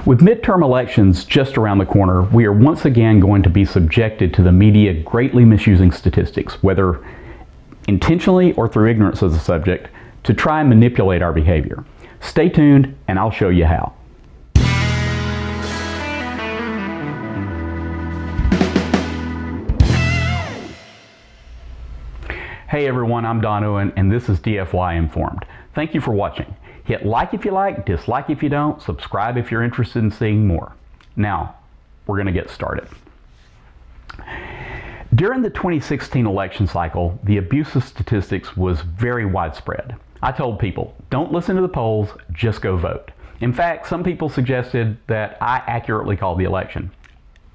With midterm elections just around the corner, we are once again going to be subjected to the media greatly misusing statistics, whether intentionally or through ignorance of the subject, to try and manipulate our behavior. Stay tuned and I'll show you how. Hey everyone, I'm Don Owen and this is DFY Informed. Thank you for watching. Hit like if you like, dislike if you don't, subscribe if you're interested in seeing more. Now, we're going to get started. During the 2016 election cycle, the abuse of statistics was very widespread. I told people, don't listen to the polls, just go vote. In fact, some people suggested that I accurately called the election.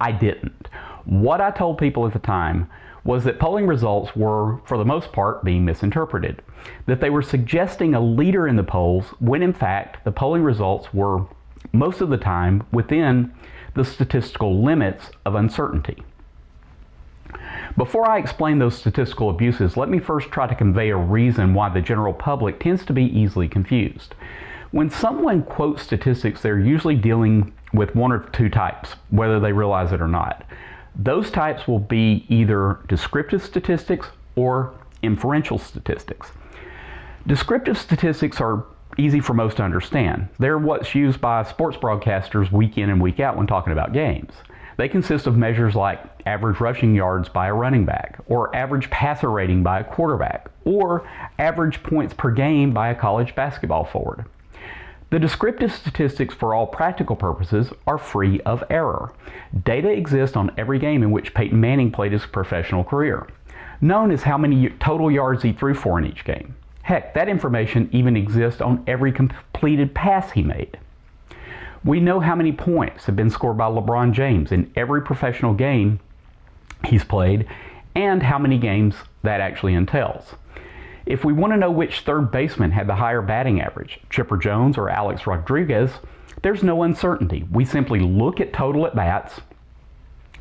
I didn't. What I told people at the time was that polling results were, for the most part, being misinterpreted. That they were suggesting a leader in the polls when in fact the polling results were, most of the time, within the statistical limits of uncertainty. Before I explain those statistical abuses, let me first try to convey a reason why the general public tends to be easily confused. When someone quotes statistics, they're usually dealing with one or two types, whether they realize it or not. Those types will be either descriptive statistics or inferential statistics. Descriptive statistics are easy for most to understand. They're what's used by sports broadcasters week in and week out when talking about games. They consist of measures like average rushing yards by a running back, or average passer rating by a quarterback, or average points per game by a college basketball forward. The descriptive statistics, for all practical purposes, are free of error. Data exists on every game in which Peyton Manning played his professional career, known as how many total yards he threw for in each game. Heck, that information even exists on every completed pass he made. We know how many points have been scored by LeBron James in every professional game he's played, and how many games that actually entails. If we want to know which third baseman had the higher batting average, Chipper Jones or Alex Rodriguez, there's no uncertainty. We simply look at total at-bats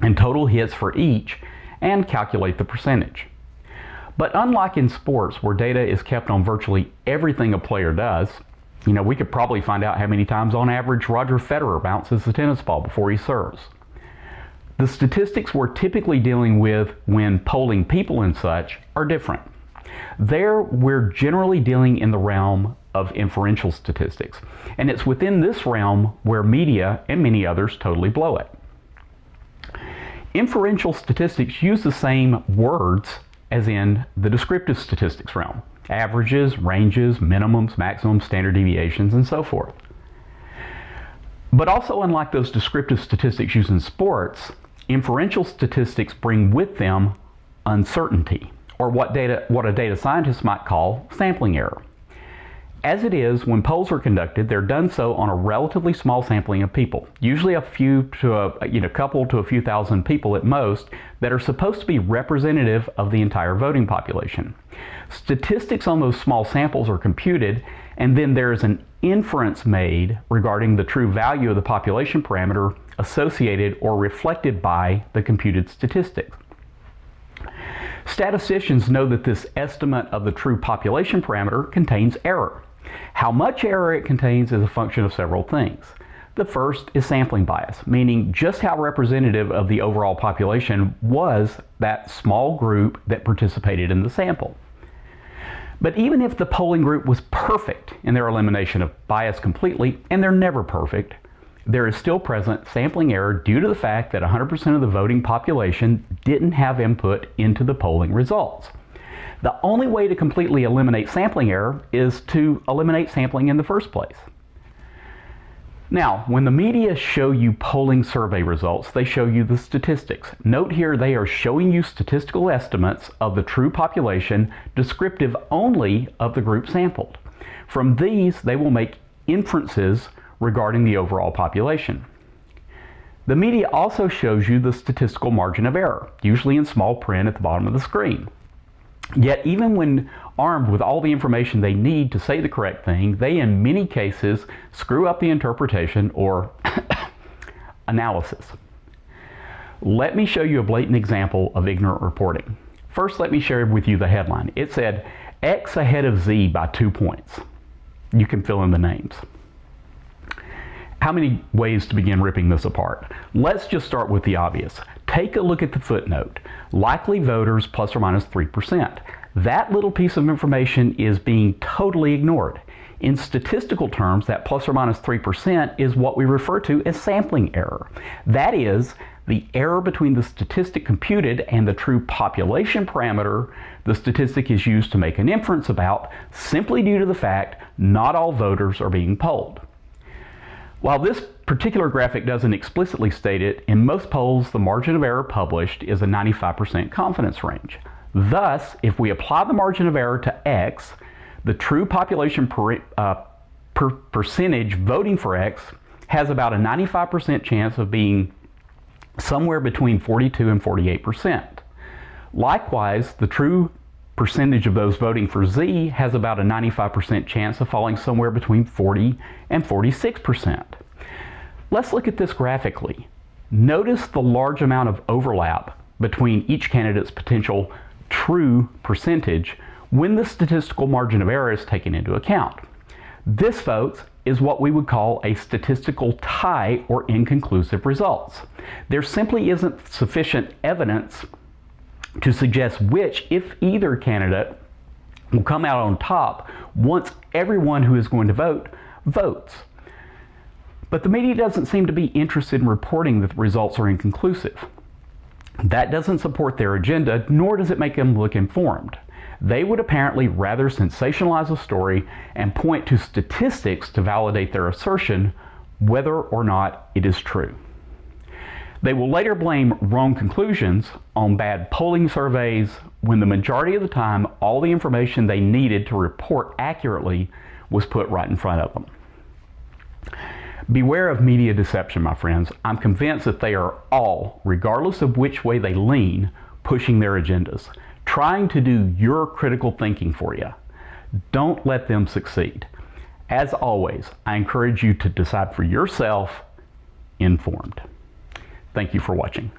and total hits for each and calculate the percentage. But unlike in sports, where data is kept on virtually everything a player does, we could probably find out how many times on average Roger Federer bounces the tennis ball before he serves. The statistics we're typically dealing with when polling people and such are different. There, we're generally dealing in the realm of inferential statistics, and it's within this realm where media and many others totally blow it. Inferential statistics use the same words as in the descriptive statistics realm: averages, ranges, minimums, maximums, standard deviations, and so forth. But also, unlike those descriptive statistics used in sports, inferential statistics bring with them uncertainty, or what a data scientist might call sampling error. As it is, when polls are conducted, they're done so on a relatively small sampling of people, usually a couple to a few thousand people at most, that are supposed to be representative of the entire voting population. Statistics on those small samples are computed, and then there is an inference made regarding the true value of the population parameter associated or reflected by the computed statistics. Statisticians know that this estimate of the true population parameter contains error. How much error it contains is a function of several things. The first is sampling bias, meaning just how representative of the overall population was that small group that participated in the sample. But even if the polling group was perfect in their elimination of bias completely, and they're never perfect, there is still present sampling error due to the fact that 100% of the voting population didn't have input into the polling results. The only way to completely eliminate sampling error is to eliminate sampling in the first place. Now, when the media show you polling survey results, they show you the statistics. Note here, they are showing you statistical estimates of the true population, descriptive only of the group sampled. From these, they will make inferences regarding the overall population. The media also shows you the statistical margin of error, usually in small print at the bottom of the screen. Yet even when armed with all the information they need to say the correct thing, they in many cases screw up the interpretation or analysis. Let me show you a blatant example of ignorant reporting. First, let me share with you the headline. It said, X ahead of Z by 2 points. You can fill in the names. How many ways to begin ripping this apart? Let's just start with the obvious. Take a look at the footnote. Likely voters plus or minus 3%. That little piece of information is being totally ignored. In statistical terms, that plus or minus 3% is what we refer to as sampling error. That is, the error between the statistic computed and the true population parameter the statistic is used to make an inference about, simply due to the fact not all voters are being polled. While this particular graphic doesn't explicitly state it, in most polls the margin of error published is a 95% confidence range. Thus, if we apply the margin of error to X, the true population percentage voting for X has about a 95% chance of being somewhere between 42 and 48%. Likewise, the true percentage of those voting for Z has about a 95% chance of falling somewhere between 40 and 46%. Let's look at this graphically. Notice the large amount of overlap between each candidate's potential true percentage when the statistical margin of error is taken into account. This, folks, is what we would call a statistical tie or inconclusive results. There simply isn't sufficient evidence to suggest which, if either candidate, will come out on top once everyone who is going to vote votes. But the media doesn't seem to be interested in reporting that the results are inconclusive. That doesn't support their agenda, nor does it make them look informed. They would apparently rather sensationalize a story and point to statistics to validate their assertion, whether or not it is true. They will later blame wrong conclusions on bad polling surveys when the majority of the time all the information they needed to report accurately was put right in front of them. Beware of media deception, my friends. I'm convinced that they are all, regardless of which way they lean, pushing their agendas, trying to do your critical thinking for you. Don't let them succeed. As always, I encourage you to decide for yourself, informed. Thank you for watching.